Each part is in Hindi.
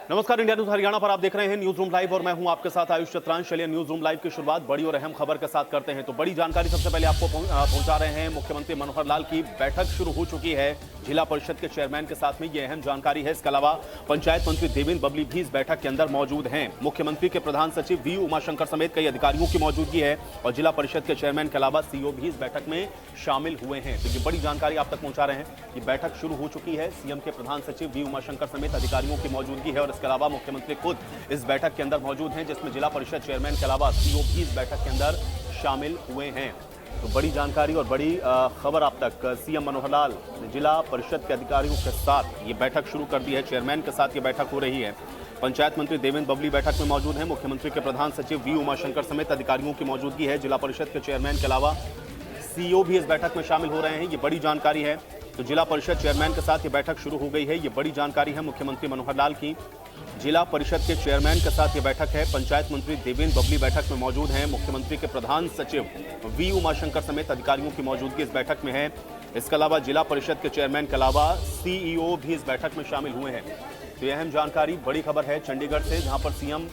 नमस्कार, इंडिया न्यूज हरियाणा पर आप देख रहे हैं न्यूज रूम लाइव और मैं हूं आपके साथ आयुष चतरांश। चलिए न्यूज रूम लाइव की शुरुआत बड़ी और अहम खबर के साथ करते हैं। तो बड़ी जानकारी सबसे पहले आपको पहुंचा रहे हैं। मुख्यमंत्री मनोहर लाल की बैठक शुरू हो चुकी है जिला परिषद के चेयरमैन के साथ में, ये अहम जानकारी है। इसके अलावा पंचायत मंत्री देवेंद्र बबली भी इस बैठक के अंदर मौजूद हैं। मुख्यमंत्री के प्रधान सचिव वी उमाशंकर समेत कई अधिकारियों की मौजूदगी है और जिला परिषद के चेयरमैन के अलावा सीईओ भी इस बैठक में शामिल हुए हैं। तो ये बड़ी जानकारी आप तक पहुंचा रहे हैं कि बैठक शुरू हो चुकी है। सीएम के प्रधान सचिव वी उमाशंकर समेत अधिकारियों की मौजूदगी है और इसके अलावा मुख्यमंत्री खुद इस बैठक के अंदर मौजूद हैं, जिसमें जिला परिषद चेयरमैन के अलावा सीईओ भी इस बैठक के अंदर शामिल हुए हैं। तो बड़ी जानकारी और बड़ी खबर आप तक। सीएम मनोहर लाल ने जिला परिषद के अधिकारियों के साथ ये बैठक शुरू कर दी है। चेयरमैन के साथ ये बैठक हो रही है। पंचायत मंत्री देवेंद्र बबली बैठक में मौजूद हैं। मुख्यमंत्री के प्रधान सचिव वी उमाशंकर समेत अधिकारियों की मौजूदगी है। जिला परिषद के चेयरमैन के अलावा सीईओ भी इस बैठक में शामिल हो रहे हैं। ये बड़ी जानकारी है। तो जिला परिषद चेयरमैन के साथ ये बैठक शुरू हो गई है। ये बड़ी जानकारी है मुख्यमंत्री मनोहर लाल की। जिला परिषद के चेयरमैन के साथ ये बैठक है। पंचायत मंत्री देवेंद्र बबली बैठक में मौजूद हैं। मुख्यमंत्री के प्रधान सचिव वी उमाशंकर समेत अधिकारियों की मौजूदगी इस बैठक में है। इसके अलावा जिला परिषद के चेयरमैन के अलावा सीईओ भी इस बैठक में शामिल हुए हैं। तो यह अहम जानकारी, बड़ी खबर है चंडीगढ़ से, जहां पर सीएम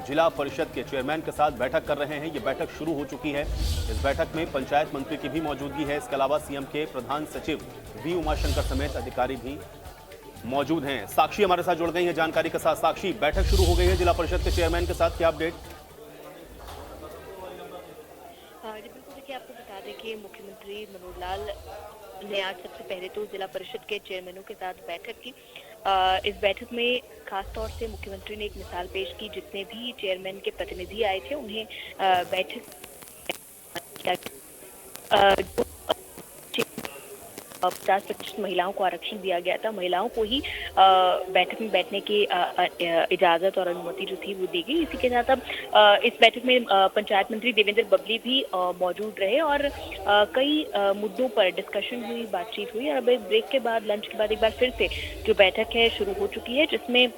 जिला परिषद के चेयरमैन के साथ बैठक कर रहे हैं। ये बैठक शुरू हो चुकी है। इस बैठक में पंचायत मंत्री की भी मौजूदगी है। इसके अलावा सीएम के प्रधान सचिव वी उमाशंकर समेत अधिकारी भी मौजूद हैं। साक्षी हमारे साथ जुड़ गई है जानकारी के साथ। साक्षी, बैठक शुरू हो गई है जिला परिषद के चेयरमैन के साथ, क्या अपडेट? जी बिल्कुल, देखिए आपको बता दें कि मुख्यमंत्री मनोहर लाल ने आज सबसे पहले तो जिला परिषद के चेयरमैनों के साथ बैठक की। इस बैठक में खास तौर से मुख्यमंत्री ने एक मिसाल पेश की। जितने भी चेयरमैन के प्रतिनिधि आए थे उन्हें बैठक जो 50% महिलाओं को आरक्षण दिया गया था। महिलाओं को ही बैठक में बैठने की इजाजत और अनुमति जो थी वो दी गई। इसी के साथ अब इस बैठक में पंचायत मंत्री देवेंद्र बबली भी मौजूद रहे और कई मुद्दों पर डिस्कशन हुई, बातचीत हुई। और अब एक ब्रेक के बाद, लंच के बाद एक बार फिर से जो बैठक है शुरू हो चुकी है, जिसमें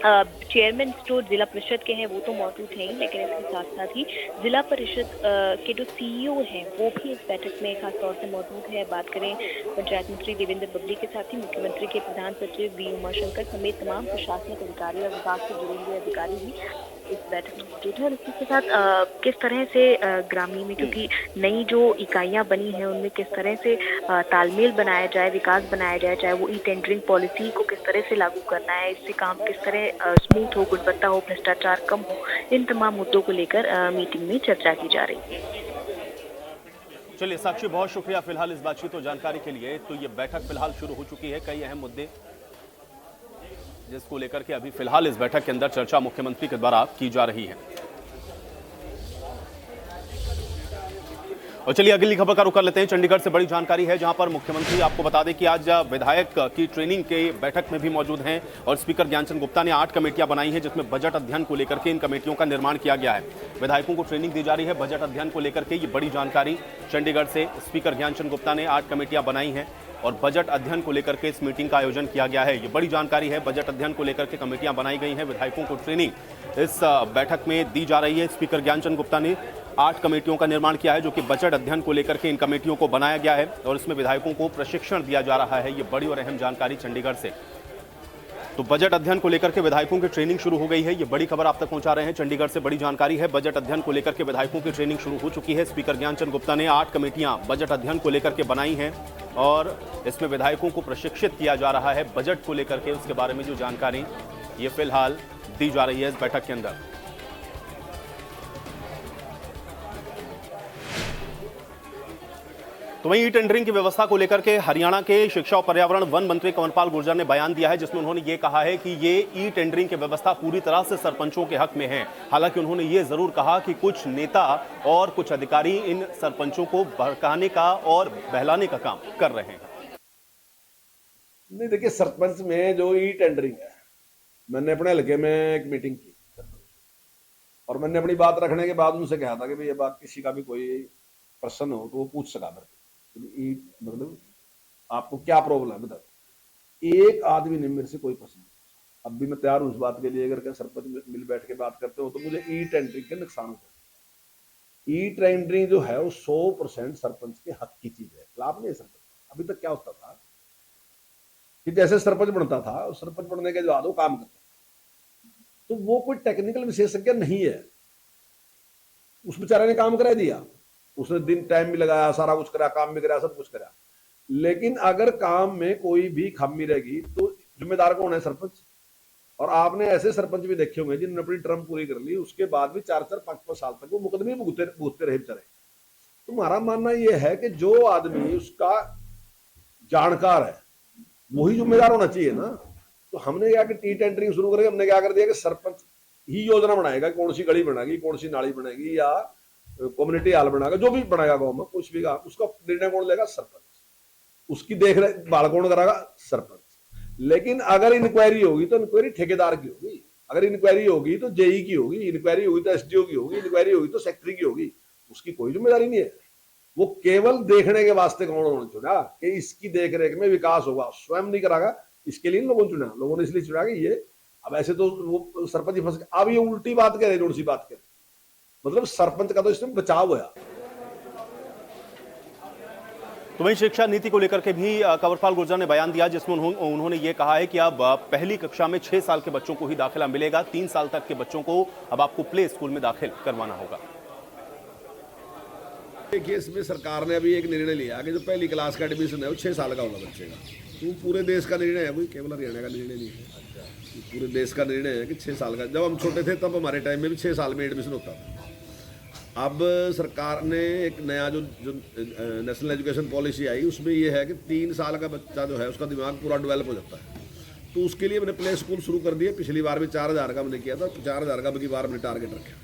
चेयरमैन जो जिला परिषद के हैं वो तो मौजूद हैं ही, लेकिन इसके साथ साथ ही जिला परिषद के जो सीईओ हैं वो भी इस बैठक में खास तौर से मौजूद है। बात करें पंचायत मंत्री देवेंद्र बबली के साथ ही मुख्यमंत्री के प्रधान सचिव वी उमाशंकर समेत तमाम प्रशासनिक अधिकारी और विभाग से जुड़े हुए अधिकारी भी इस बैठक में मौजूद है। और इसी के साथ किस तरह से ग्रामीण में, क्योंकि नई जो इकाइयां बनी हैं उनमें किस तरह से तालमेल बनाया जाए, विकास बनाया जाए, चाहे वो ई टेंडरिंग पॉलिसी को किस तरह से लागू करना है, इससे काम किस तरह स्मूथ हो, गुणवत्ता हो, भ्रष्टाचार कम हो, इन तमाम मुद्दों को लेकर मीटिंग में चर्चा की जा रही है। चलिए साक्षी, बहुत शुक्रिया फिलहाल इस बातचीत और जानकारी के लिए। तो ये बैठक फिलहाल शुरू हो चुकी है। कई अहम मुद्दे जिसको लेकर के अभी फिलहाल इस बैठक के अंदर चर्चा मुख्यमंत्री के द्वारा की जा रही है। और चलिए अगली खबर का रुख कर लेते हैं। चंडीगढ़ से बड़ी जानकारी है, जहां पर मुख्यमंत्री, आपको बता दें कि आज विधायक की ट्रेनिंग के बैठक में भी मौजूद हैं और स्पीकर ज्ञानचंद गुप्ता ने 8 कमेटियां बनाई हैं, जिसमें बजट अध्ययन को लेकर के इन कमेटियों का निर्माण किया गया है। विधायकों को ट्रेनिंग दी जा रही है बजट अध्ययन को लेकर के। ये बड़ी जानकारी चंडीगढ़ से, स्पीकर ज्ञानचंद गुप्ता ने 8 कमेटियां बनाई हैं और बजट अध्ययन को लेकर के इस मीटिंग का आयोजन किया गया है। ये बड़ी जानकारी है। बजट अध्ययन को लेकर के कमेटियां बनाई गई हैं। विधायकों को ट्रेनिंग इस बैठक में दी जा रही है। स्पीकर ज्ञानचंद गुप्ता ने 8 कमेटियों का निर्माण किया है, जो कि बजट अध्ययन को लेकर के इन कमेटियों को बनाया गया है और इसमें विधायकों को प्रशिक्षण दिया जा रहा है। ये बड़ी और अहम जानकारी चंडीगढ़ से। तो बजट अध्ययन को लेकर के विधायकों की ट्रेनिंग शुरू हो गई है। ये बड़ी खबर आप तक पहुंचा रहे हैं। चंडीगढ़ से बड़ी जानकारी है। बजट अध्ययन को लेकर के विधायकों की ट्रेनिंग शुरू हो चुकी है। स्पीकर ज्ञानचंद गुप्ता ने 8 कमेटियां बजट अध्ययन को लेकर के बनाई हैं और इसमें विधायकों को प्रशिक्षित किया जा रहा है बजट को लेकर के। उसके बारे में जो जानकारी ये फिलहाल दी जा रही है इस बैठक के अंदर। तो वहीं ई टेंडरिंग की व्यवस्था को लेकर के हरियाणा के शिक्षा और पर्यावरण वन मंत्री कंवरपाल गुर्जर ने बयान दिया है, जिसमें उन्होंने ये कहा है कि ये ई टेंडरिंग की व्यवस्था पूरी तरह से सरपंचों के हक में है। हालांकि उन्होंने ये जरूर कहा कि कुछ नेता और कुछ अधिकारी इन सरपंचों को भड़काने का और बहलाने का काम कर रहे हैं। नहीं, देखिए, सरपंच में जो ई टेंडरिंग है, मैंने अपने हल्के में एक मीटिंग की और मैंने अपनी बात रखने के बाद उनसे कहा था कि भाई ये बात किसी का भी कोई प्रश्न हो तो वो पूछ सका मेरे, मतलब आपको क्या प्रॉब्लम है बता। एक आदमी ने मेरे से कोई प्रश्न नहीं पूछा। अब भी मैं तैयार हूं उस बात के लिए, अगर सरपंच मिल बैठ के बात करते हो तो मुझे ई टेंडरिंग के नुकसान होते। ई टेंडरिंग जो है वो 100% सरपंच के हक की चीज है, खिलाफ नहीं सरपंच। अभी तक क्या होता था कि जैसे सरपंच बनता था, सरपंच बनने के बाद वो काम करता, तो वो कोई टेक्निकल विशेषज्ञ नहीं है। उस बेचारे ने काम करा दिया, उसने दिन टाइम भी लगाया, सारा कुछ करा, काम भी करा, सब कुछ करा, लेकिन अगर काम में कोई भी खामी रहेगी तो जिम्मेदार कौन है? सरपंच। और आपने ऐसे सरपंच भी देखे होंगे जिन्होंने अपनी टर्म पूरी कर ली, उसके बाद भी 4-4, 5-5 साल तक वो मुकदमे भुगतते रहे बेचारे। तो हमारा मानना यह है कि जो आदमी उसका जानकार है वही जिम्मेदार होना चाहिए ना। तो हमने क्या कि टी टेंडरिंग शुरू करके हमने क्या कर दिया कि सरपंच ही योजना बनाएगा, कौन सी गली बनेगी, कौन सी नाली बनेगी, या कम्युनिटी हॉल बनाएगा, जो भी बनाएगा गांव में कुछ भी, उसका निर्णय कौन लेगा? सरपंच। उसकी देख रेख भाल कौन कराएगा? सरपंच। लेकिन अगर इंक्वायरी होगी तो इंक्वायरी ठेकेदार की होगी, अगर इंक्वायरी होगी तो जेई की होगी, इंक्वायरी होगी तो एसडीओ की होगी, इंक्वायरी होगी तो सेक्रेटरी की होगी, उसकी कोई जिम्मेदारी नहीं है। वो केवल देखने के वास्ते कौन होना चुना कि इसकी देखरेख में विकास होगा, स्वयं नहीं करागा, इसके लिए लोगों ने चुना, लोगों ने इसलिए चुना कि ये। अब ऐसे तो वो सरपंच ही फंस गए। अब ये उल्टी बात कह रहे, जोड़ सी बात कह रहे, मतलब सरपंच का तो इसमें बचाव हुआ। तो वहीं शिक्षा नीति को लेकर के भी कंवरपाल गुर्जर ने बयान दिया, जिसमें उन्होंने ये कहा है कि अब पहली कक्षा में 6 साल के बच्चों को ही दाखिला मिलेगा, 3 साल तक के बच्चों को अब आपको प्ले स्कूल में दाखिल करवाना होगा। देखिए, इसमें सरकार ने अभी एक निर्णय लिया कि जो पहली क्लास का एडमिशन है वो 6 साल का होगा बच्चे का। तो पूरे देश का निर्णय है, कोई केवल हरियाणा का निर्णय नहीं है, पूरे देश का निर्णय है कि 6 साल का। जब हम छोटे थे तब हमारे टाइम में भी 6 साल में एडमिशन होता था। अब सरकार ने एक नया जो नेशनल एजुकेशन पॉलिसी आई, उसमें ये है कि 3 साल का बच्चा जो है उसका दिमाग पूरा डेवलप हो जाता है। तो उसके लिए मैंने प्ले स्कूल शुरू कर दिए। पिछली बार भी 4000 का मैंने किया था, 4000 का अगली बार मैंने टारगेट रखा।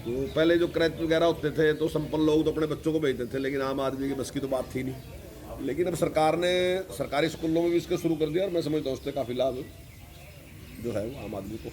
तो पहले जो क्रैच वगैरह होते थे तो संपन्न लोग तो अपने बच्चों को भेजते थे, लेकिन आम आदमी की बस की तो बात थी नहीं। लेकिन अब सरकार ने सरकारी स्कूलों में भी इसको शुरू कर दिया, और मैं समझता हूँ उससे काफ़ी लाभ जो है वो आम आदमी को।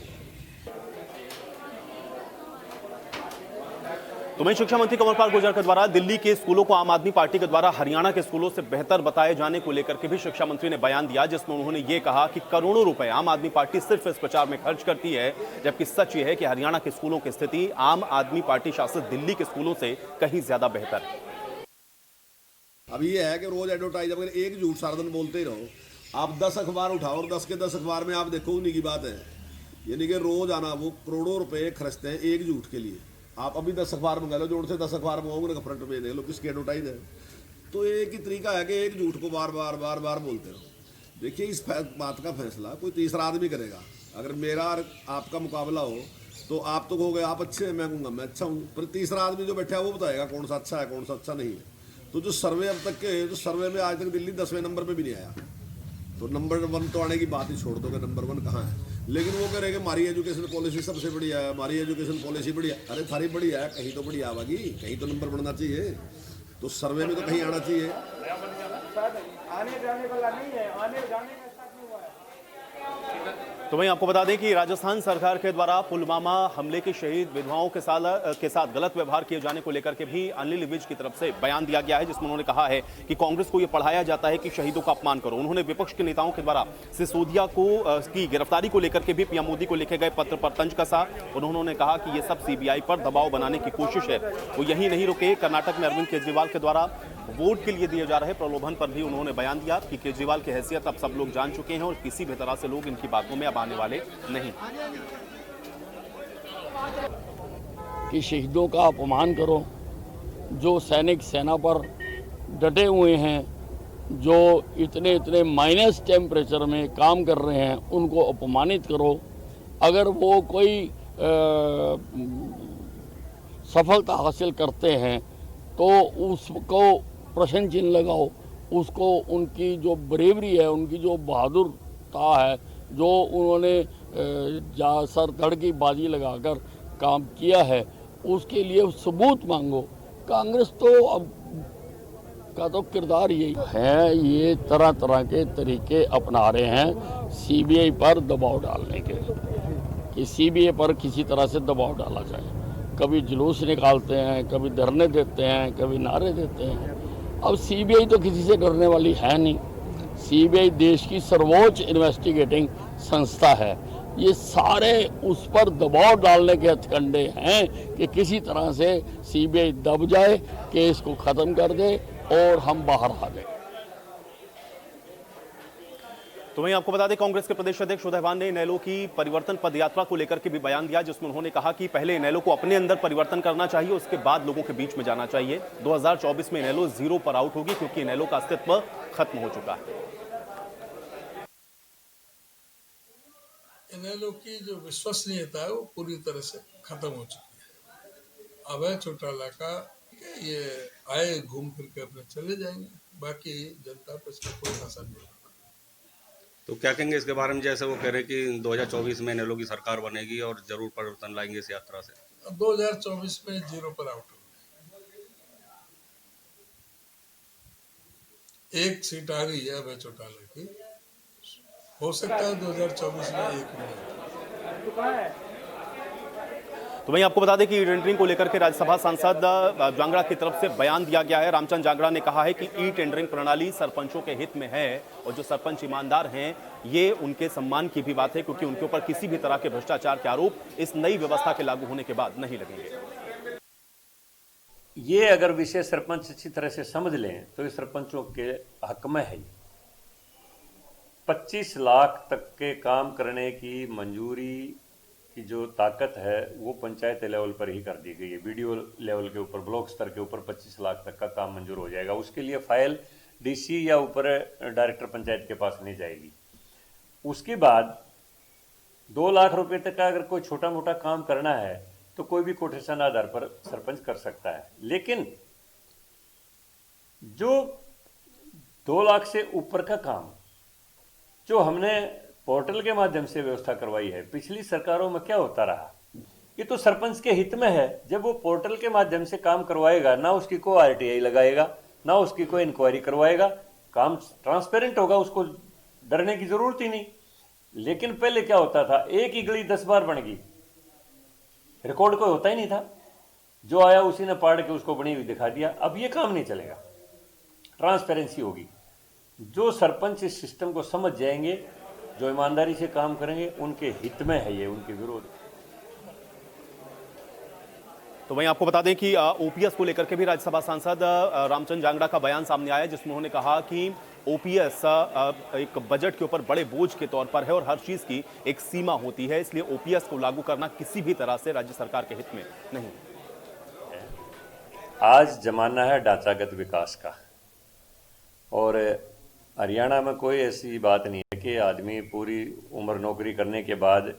तो वहीं शिक्षा मंत्री कंवरपाल गुर्जर के द्वारा दिल्ली के स्कूलों को आम आदमी पार्टी के द्वारा हरियाणा के स्कूलों से बेहतर बताए जाने को लेकर के भी शिक्षा मंत्री ने बयान दिया, जिसमें उन्होंने ये कहा कि करोड़ों रुपए आम आदमी पार्टी सिर्फ इस प्रचार में खर्च करती है, जबकि सच ये है कि हरियाणा के स्कूलों की स्थिति आम आदमी पार्टी शासित दिल्ली के स्कूलों से कहीं ज्यादा बेहतर है। अभी ये है कि रोज एडवर्टाइज, अगर एक झूठ सारा दिन बोलते ही रहो, आप 10 अखबार उठाओ और 10 के 10 अखबार में आप देखो उन्हीं की बात है। यानी कि रोज आना वो करोड़ों रुपए खर्चते हैं एक झूठ के लिए। आप अभी 10 अखबार मंगा लो, जोड़ से 10 अखबार मंगाओगे ना, फ्रंट में देख लो किसकी एडवर्टाइज है। तो एक ही तरीका है कि एक झूठ को बार बार बोलते रहो। देखिए, इस बात का फैसला कोई तीसरा आदमी करेगा। अगर मेरा और आपका मुकाबला हो तो आप तो कहोगे आप अच्छे हैं, मैं कहूँगा मैं अच्छा हूँ, पर तीसरा आदमी जो बैठा है वो बताएगा कौन सा अच्छा है कौन सा अच्छा नहीं है। तो जो सर्वे अब तक के, जो सर्वे में आज तक दिल्ली 10वें नंबर पर भी नहीं आया, तो नंबर 1 तो आने की बात ही छोड़ दो कि नंबर 1 कहाँ है। लेकिन वो कह रहे कि हमारी एजुकेशन पॉलिसी सबसे बढ़िया है, हमारी एजुकेशन पॉलिसी बढ़िया। अरे थारी बढ़िया है, कहीं तो बढ़िया आवागी, कहीं तो नंबर बढ़ना चाहिए, तो सर्वे में तो कहीं आना चाहिए। आने जाने वाला नहीं है, आने जाने का स्टार्ट नहीं हुआ है। तो वहीं आपको बता दें कि राजस्थान सरकार के द्वारा पुलवामा हमले के शहीद विधवाओं के साथ गलत व्यवहार किए जाने को लेकर के भी अनिल विज की तरफ से बयान दिया गया है, जिसमें उन्होंने कहा है कि कांग्रेस को यह पढ़ाया जाता है कि शहीदों का अपमान करो। उन्होंने विपक्ष के नेताओं के द्वारा सिसोदिया की गिरफ्तारी को लेकर के भी पीएम मोदी को लिखे गए पत्र पर तंज कसा। उन्होंने कहा कि यह सब सीबीआई पर दबाव बनाने की कोशिश है। वो यही नहीं रुके, कर्नाटक में अरविंद केजरीवाल के द्वारा वोट के लिए दिए जा रहे प्रलोभन पर भी उन्होंने बयान दिया कि केजरीवाल की हैसियत अब सब लोग जान चुके हैं और किसी भी तरह से लोग इनकी बातों में अब आने वाले नहीं। कि शहीदों का अपमान करो, जो सैनिक सेना पर डटे हुए हैं, जो इतने माइनस टेम्परेचर में काम कर रहे हैं, उनको अपमानित करो। अगर वो कोई सफलता हासिल करते हैं तो उसको प्रश्न चिन्ह लगाओ, उसको उनकी जो ब्रेवरी है, उनकी जो बहादुरता है, जो उन्होंने सर धड़ की बाजी लगाकर काम किया है, उसके लिए सबूत मांगो। कांग्रेस तो अब का तो किरदार यही है, ये तरह तरह के तरीके अपना रहे हैं सीबीआई पर दबाव डालने के, कि सीबीआई पर किसी तरह से दबाव डाला जाए। कभी जुलूस निकालते हैं, कभी धरने देते हैं, कभी नारे देते हैं। अब सीबीआई तो किसी से डरने वाली है नहीं। सीबीआई देश की सर्वोच्च इन्वेस्टिगेटिंग संस्था है। ये सारे उस पर दबाव डालने के हथकंडे हैं कि किसी तरह से सीबीआई दब जाए, केस को ख़त्म कर दे और हम बाहर आ जाए। तो वहीं आपको बता दें कांग्रेस के प्रदेश अध्यक्ष उदयभान ने इनेलो की परिवर्तन पदयात्रा को लेकर के भी बयान दिया, जिसमें उन्होंने कहा कि पहले इनेलो को अपने अंदर परिवर्तन करना चाहिए, उसके बाद लोगों के बीच में जाना चाहिए। 2024 में इनेलो 0 पर आउट होगी क्योंकि इनेलो का अस्तित्व खत्म हो चुका है। इनेलो की जो विश्वसनीयता है वो पूरी तरह से खत्म हो चुकी है। अभय चौटाला का ये आए घूम फिर के अपने चले जाएंगे, बाकी जनता पर इसका कोई असर नहीं। तो क्या कहेंगे इसके बारे में, जैसे वो कह रहे हैं कि 2024 में इनेलो की सरकार बनेगी और जरूर परिवर्तन लाएंगे इस यात्रा से? 2024 में 0 पर आउट होंगे। एक सीट आ गई है अभय चौटाला की, हो सकता है 2024 में एक मिले। तो वहीं आपको बता दें कि ई टेंडरिंग को लेकर के राज्यसभा सांसद जांगड़ा की तरफ से बयान दिया गया है। रामचंद्र जांगड़ा ने कहा है कि ई टेंडरिंग प्रणाली सरपंचों के हित में है और जो सरपंच ईमानदार हैं ये उनके सम्मान की भी बात है, क्योंकि उनके ऊपर किसी भी तरह के भ्रष्टाचार के आरोप इस नई व्यवस्था के लागू होने के बाद नहीं लगेंगे। ये अगर विषय सरपंच अच्छी तरह से समझ लें तो ये सरपंचों के हक में है। 25 लाख तक के काम करने की मंजूरी की जो ताकत है वो पंचायत लेवल पर ही कर दी गई है। वीडियो लेवल के ऊपर, ब्लॉक स्तर के ऊपर 25 लाख तक का काम मंजूर हो जाएगा। उसके लिए फाइल डीसी या ऊपर डायरेक्टर पंचायत के पास नहीं जाएगी। उसके बाद 2 लाख रुपए तक का अगर कोई छोटा मोटा काम करना है तो कोई भी कोटेशन आधार पर सरपंच कर सकता है। लेकिन जो 2 लाख से ऊपर का काम जो हमने पोर्टल के माध्यम से व्यवस्था करवाई है, पिछली सरकारों में क्या होता रहा, ये तो सरपंच के हित में है। जब वो पोर्टल के माध्यम से काम करवाएगा, ना उसकी कोई आरटीआई लगाएगा, ना उसकी कोई इंक्वायरी करवाएगा, काम ट्रांसपेरेंट होगा, उसको डरने की जरूरत ही नहीं। लेकिन पहले क्या होता था, एक ही गली 10 बार बन गई, रिकॉर्ड कोई होता ही नहीं था, जो आया उसी ने पाड़ के उसको बनी हुई दिखा दिया। अब ये काम नहीं चलेगा, ट्रांसपेरेंसी होगी। जो सरपंच इस सिस्टम को समझ जाएंगे, जो ईमानदारी से काम करेंगे, उनके हित में है ये, उनके विरोध। तो वहीं आपको बता दें कि ओपीएस को लेकर के भी राज्यसभा सांसद रामचंद्र जांगड़ा का बयान सामने आया, जिसमें उन्होंने कहा कि ओपीएस एक बजट के ऊपर बड़े बोझ के तौर पर है और हर चीज की एक सीमा होती है, इसलिए ओपीएस को लागू करना किसी भी तरह से राज्य सरकार के हित में नहीं। आज जमाना है ढांचागत विकास का, और हरियाणा में कोई ऐसी बात नहीं है कि आदमी पूरी उम्र नौकरी करने के बाद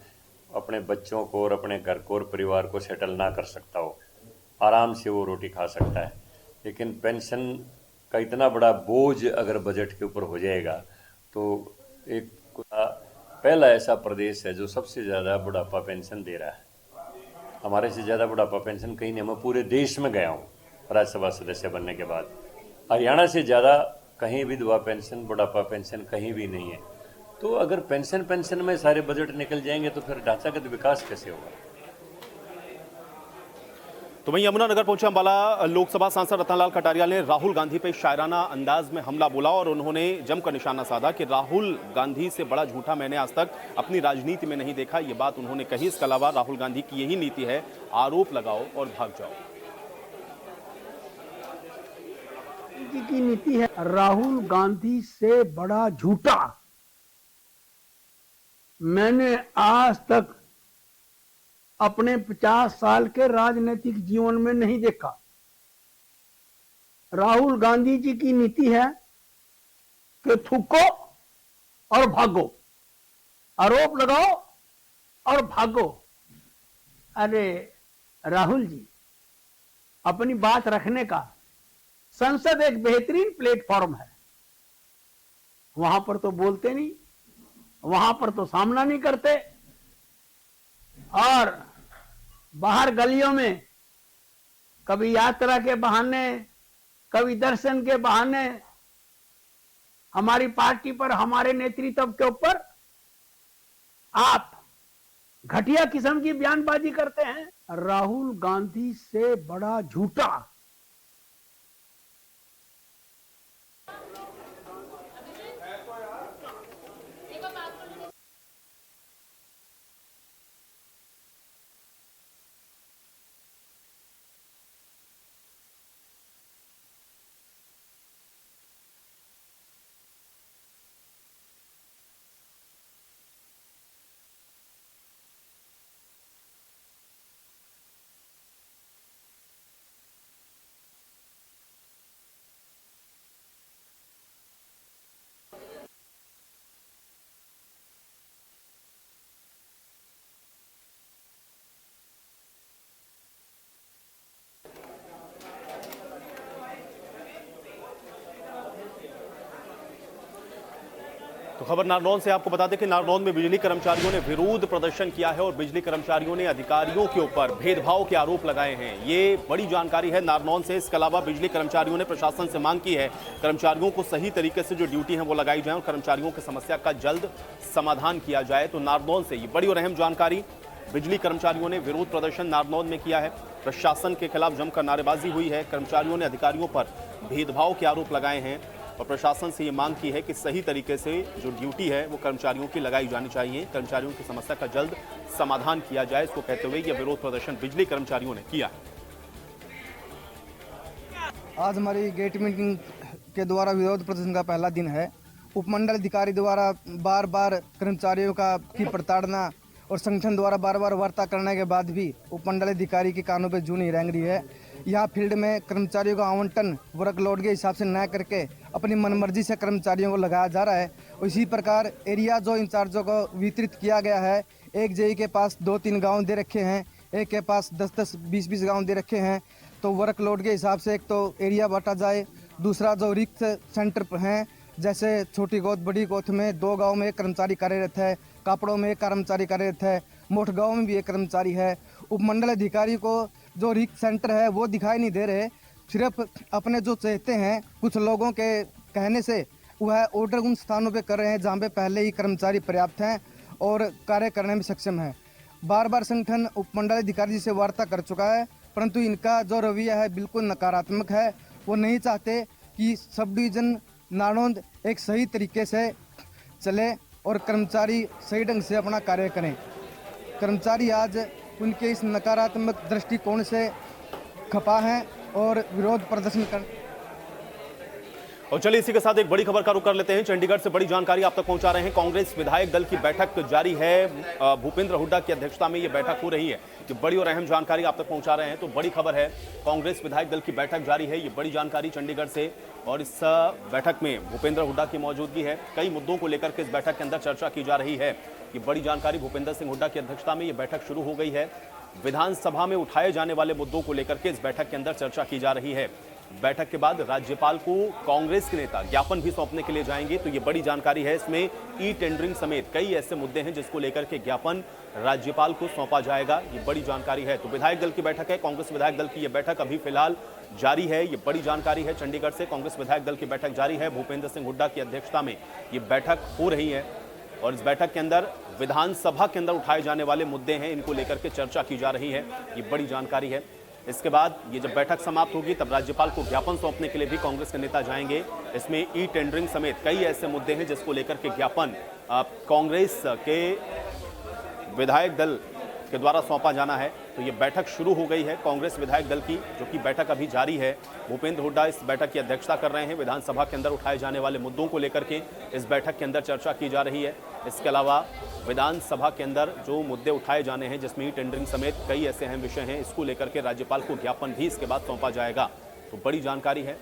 अपने बच्चों को और अपने घर को और परिवार को सेटल ना कर सकता हो। आराम से वो रोटी खा सकता है। लेकिन पेंशन का इतना बड़ा बोझ अगर बजट के ऊपर हो जाएगा तो एक पहला ऐसा प्रदेश है जो सबसे ज़्यादा बुढ़ापा पेंशन दे रहा है। हमारे से ज़्यादा बुढ़ापा पेंशन कहीं नहीं। मैं पूरे देश में गया हूँ राज्यसभा सदस्य बनने के बाद। हरियाणा से ज़्यादा कहीं विधवा पेंशन, बुढ़ापा पेंशन कहीं भी नहीं है। तो अगर पेंशन में सारे बजट निकल जाएंगे तो फिर ढांचागत विकास कैसे होगा। तो वहीं यमुनानगर पहुंचे अंबाला लोकसभा सांसद रतनलाल कटारिया ने राहुल गांधी पर शायराना अंदाज में हमला बोला और उन्होंने जमकर निशाना साधा कि राहुल गांधी से बड़ा झूठा मैंने आज तक अपनी राजनीति में नहीं देखा। ये बात उन्होंने कही। इसके अलावा राहुल गांधी की यही नीति है, आरोप लगाओ और भाग जाओ। की नीति है राहुल गांधी से बड़ा झूठा मैंने आज तक अपने 50 साल के राजनीतिक जीवन में नहीं देखा। राहुल गांधी जी की नीति है कि थूको और भागो, आरोप लगाओ और भागो। अरे राहुल जी, अपनी बात रखने का संसद एक बेहतरीन प्लेटफॉर्म है। वहां पर तो बोलते नहीं, वहां पर तो सामना नहीं करते, और बाहर गलियों में कभी यात्रा के बहाने, कभी दर्शन के बहाने हमारी पार्टी पर, हमारे नेतृत्व के ऊपर आप घटिया किस्म की बयानबाजी करते हैं। राहुल गांधी से बड़ा झूठा तो खबर नारनौल से आपको बता दें कि नारनौल में बिजली कर्मचारियों ने विरोध प्रदर्शन किया है और बिजली कर्मचारियों ने अधिकारियों के ऊपर भेदभाव के आरोप लगाए हैं। ये बड़ी जानकारी है नारनौल से। इसके अलावा बिजली कर्मचारियों ने प्रशासन से मांग की है कर्मचारियों को सही तरीके से जो ड्यूटी है वो लगाई जाए और कर्मचारियों की समस्या का जल्द समाधान किया जाए। तो नारनौल से ये बड़ी और अहम जानकारी। बिजली कर्मचारियों ने विरोध प्रदर्शन नारनौल में किया है। प्रशासन के खिलाफ जमकर नारेबाजी हुई है। कर्मचारियों ने अधिकारियों पर भेदभाव के आरोप लगाए हैं और प्रशासन से ये मांग की है कि सही तरीके से जो ड्यूटी है वो कर्मचारियों की लगाई जानी चाहिए, कर्मचारियों की समस्या का जल्द समाधान किया जाए। इसको कहते हुए यह विरोध प्रदर्शन बिजली कर्मचारियों ने किया। आज हमारी गेट मीटिंग के द्वारा विरोध प्रदर्शन का पहला दिन है। उपमंडल अधिकारी द्वारा बार बार कर्मचारियों की प्रताड़ना और संगठन द्वारा बार बार वार्ता करने के बाद भी उपमंडल अधिकारी के कानों पर जू नहीं रेंग रही है। यहाँ फील्ड में कर्मचारियों का आवंटन वर्कलोड के हिसाब से न करके अपनी मनमर्जी से कर्मचारियों को लगाया जा रहा है। इसी प्रकार एरिया जो इंचार्जों को वितरित किया गया है। एक जेई के पास 2-3 गांव दे रखे हैं, एक के पास 10-10, 20-20 गांव दे रखे हैं। तो वर्कलोड के हिसाब से एक तो एरिया बांटा जाए, दूसरा जो रिक्त सेंटर हैं जैसे छोटी गोद बड़ी गोद में 2 गाँव में एक कर्मचारी कार्यरत है, कापड़ों में एक कर्मचारी कार्यरत है, मोठ गाँव में भी एक कर्मचारी है। उपमंडल अधिकारी को जो रिक्त सेंटर है वो दिखाई नहीं दे रहे। सिर्फ अपने जो चाहते हैं कुछ लोगों के कहने से वह ऑर्डर उन स्थानों पे कर रहे हैं जहाँ पे पहले ही कर्मचारी पर्याप्त हैं और कार्य करने में सक्षम है। बार बार संगठन उपमंडल अधिकारी जी से वार्ता कर चुका है, परंतु इनका जो रवैया है बिल्कुल नकारात्मक है। वो नहीं चाहते कि सब डिवीज़न नारनौल एक सही तरीके से चले और कर्मचारी सही ढंग से अपना कार्य करें। कर्मचारी आज उनके इस नकारात्मक दृष्टिकोण से खपा हैं और विरोध प्रदर्शन कर। और चलिए इसी के साथ एक बड़ी खबर का रुख कर लेते हैं। चंडीगढ़ से बड़ी जानकारी आप तक पहुंचा रहे हैं। कांग्रेस विधायक दल की बैठक जारी है। भूपेंद्र हुड्डा की अध्यक्षता में यह बैठक हो रही है। ये बड़ी और अहम जानकारी आप तक पहुंचा रहे हैं। तो बड़ी खबर है, कांग्रेस विधायक दल की बैठक जारी है। ये बड़ी जानकारी चंडीगढ़ से। और इस बैठक में भूपेंद्र हुड्डा की मौजूदगी है। कई मुद्दों को लेकर के इस बैठक के अंदर चर्चा की जा रही है। ये बड़ी जानकारी, भूपेंद्र सिंह हुड्डा की अध्यक्षता में ये बैठक शुरू हो गई है। विधानसभा में उठाए जाने वाले मुद्दों को लेकर के इस बैठक के अंदर चर्चा की जा रही है। बैठक के बाद राज्यपाल को कांग्रेस के नेता ज्ञापन भी सौंपने के लिए जाएंगे। तो ये बड़ी जानकारी है। इसमें ई टेंडरिंग समेत कई ऐसे मुद्दे हैं जिसको लेकर के ज्ञापन राज्यपाल को सौंपा जाएगा। ये बड़ी जानकारी है। तो विधायक दल की बैठक है, कांग्रेस विधायक दल की यह बैठक अभी फिलहाल जारी है। ये बड़ी जानकारी है। चंडीगढ़ से कांग्रेस विधायक दल की बैठक जारी है। भूपेंद्र सिंह हुड्डा की अध्यक्षता में ये बैठक हो रही है और इस बैठक के अंदर विधानसभा के अंदर उठाए जाने वाले मुद्दे हैं, इनको लेकर के चर्चा की जा रही है। ये बड़ी जानकारी है। इसके बाद ये जब बैठक समाप्त होगी तब राज्यपाल को ज्ञापन सौंपने के लिए भी कांग्रेस के नेता जाएंगे। इसमें ई टेंडरिंग समेत कई ऐसे मुद्दे हैं जिसको लेकर के ज्ञापन कांग्रेस के विधायक दल के द्वारा सौंपा जाना है। तो ये बैठक शुरू हो गई है कांग्रेस विधायक दल की, जो कि बैठक अभी जारी है। भूपेंद्र हुड्डा इस बैठक की अध्यक्षता कर रहे हैं। विधानसभा के अंदर उठाए जाने वाले मुद्दों को लेकर के इस बैठक के अंदर चर्चा की जा रही है। इसके अलावा विधानसभा के अंदर जो मुद्दे उठाए जाने हैं जिसमें ही टेंडरिंग समेत कई ऐसे अहम विषय हैं, इसको लेकर के राज्यपाल को ज्ञापन भी इसके बाद सौंपा जाएगा। तो बड़ी जानकारी है।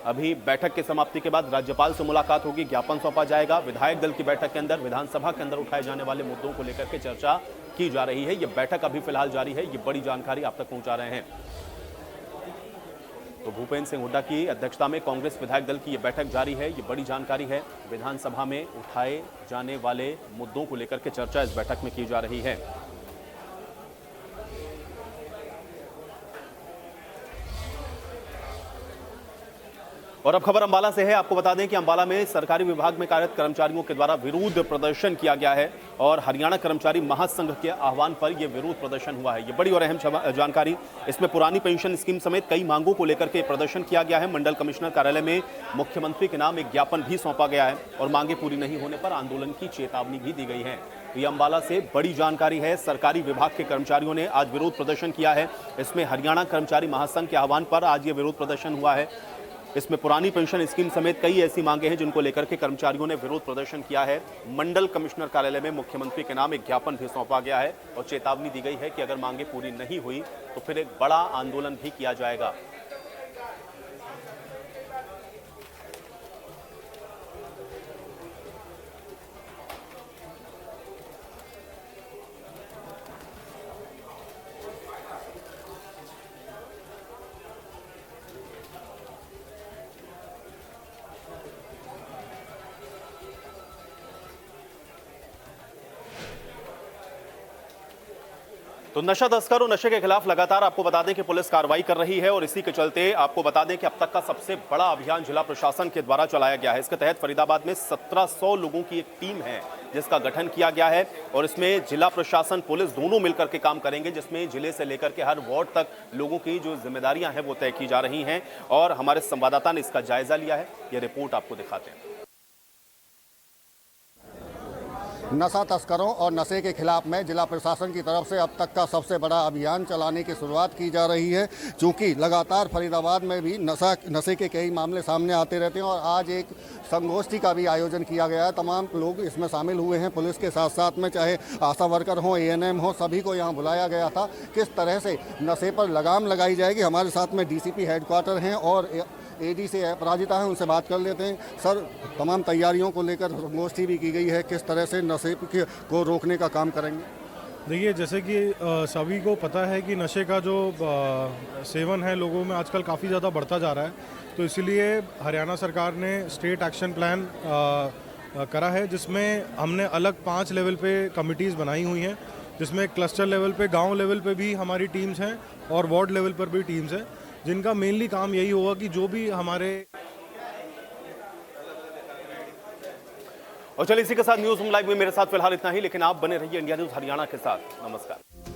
अभी बैठक की समाप्ति के बाद राज्यपाल से मुलाकात होगी, ज्ञापन सौंपा जाएगा। विधायक दल की बैठक के अंदर विधानसभा के अंदर उठाए जाने वाले मुद्दों को लेकर के चर्चा की जा रही है। ये बैठक अभी फिलहाल जारी है। ये बड़ी जानकारी आप तक पहुंचा रहे हैं। तो भूपेंद्र सिंह हुड्डा की अध्यक्षता में कांग्रेस विधायक दल की ये बैठक जारी है। ये बड़ी जानकारी है। विधानसभा में उठाए जाने वाले मुद्दों को लेकर के चर्चा इस बैठक में की जा रही है। और अब खबर अंबाला से है। आपको बता दें कि अंबाला में सरकारी विभाग में कार्यरत कर्मचारियों के द्वारा विरोध प्रदर्शन किया गया है और हरियाणा कर्मचारी महासंघ के आह्वान पर यह विरोध प्रदर्शन हुआ है। ये बड़ी और अहम जानकारी। इसमें पुरानी पेंशन स्कीम समेत कई मांगों को लेकर के प्रदर्शन किया गया है। मंडल कमिश्नर कार्यालय में मुख्यमंत्री के नाम एक ज्ञापन भी सौंपा गया है और मांगे पूरी नहीं होने पर आंदोलन की चेतावनी भी दी गई है। तो ये अंबाला से बड़ी जानकारी है। सरकारी विभाग के कर्मचारियों ने आज विरोध प्रदर्शन किया है। इसमें हरियाणा कर्मचारी महासंघ के आह्वान पर आज ये विरोध प्रदर्शन हुआ है। इसमें पुरानी पेंशन स्कीम समेत कई ऐसी मांगे हैं जिनको लेकर के कर्मचारियों ने विरोध प्रदर्शन किया है। मंडल कमिश्नर कार्यालय में मुख्यमंत्री के नाम एक ज्ञापन भी सौंपा गया है और चेतावनी दी गई है कि अगर मांगे पूरी नहीं हुई तो फिर एक बड़ा आंदोलन भी किया जाएगा। तो नशा तस्कर और नशे के खिलाफ लगातार आपको बता दें कि पुलिस कार्रवाई कर रही है और इसी के चलते आपको बता दें कि अब तक का सबसे बड़ा अभियान जिला प्रशासन के द्वारा चलाया गया है। इसके तहत फरीदाबाद में 1700 लोगों की एक टीम है जिसका गठन किया गया है और इसमें जिला प्रशासन पुलिस दोनों मिलकर के काम करेंगे, जिसमें जिले से लेकर के हर वार्ड तक लोगों की जो जिम्मेदारियां हैं वो तय की जा रही हैं और हमारे संवाददाता ने इसका जायजा लिया है। ये रिपोर्ट आपको दिखाते हैं। नशा तस्करों और नशे के खिलाफ में जिला प्रशासन की तरफ से अब तक का सबसे बड़ा अभियान चलाने की शुरुआत की जा रही है, क्योंकि लगातार फरीदाबाद में भी नशे के कई मामले सामने आते रहते हैं और आज एक संगोष्ठी का भी आयोजन किया गया है। तमाम लोग इसमें शामिल हुए हैं, पुलिस के साथ साथ में चाहे आशा वर्कर हों, ANM हो, सभी को यहाँ बुलाया गया था। किस तरह से नशे पर लगाम लगाई जाएगी, हमारे साथ में DCP हेडक्वार्टर हैं और AD से अपराजिता हैं, उनसे बात कर लेते हैं। सर, तमाम तैयारियों को लेकर संगोष्ठी भी की गई है, किस तरह से नशे को रोकने का काम करेंगे? देखिए, जैसे कि सभी को पता है कि नशे का जो सेवन है लोगों में आजकल काफ़ी ज़्यादा बढ़ता जा रहा है, तो इसीलिए हरियाणा सरकार ने स्टेट एक्शन प्लान करा है, जिसमें हमने अलग 5 लेवल पे कमिटीज़ बनाई हुई हैं, जिसमें क्लस्टर लेवल पे, गांव लेवल पे भी हमारी टीम्स हैं और वार्ड लेवल पर भी टीम्स हैं, जिनका मेनली काम यही होगा कि जो भी हमारे। और चलिए इसी के साथ न्यूज़ रूम लाइव में मेरे साथ फिलहाल इतना ही, लेकिन आप बने रहिए इंडिया न्यूज़ हरियाणा के साथ। नमस्कार।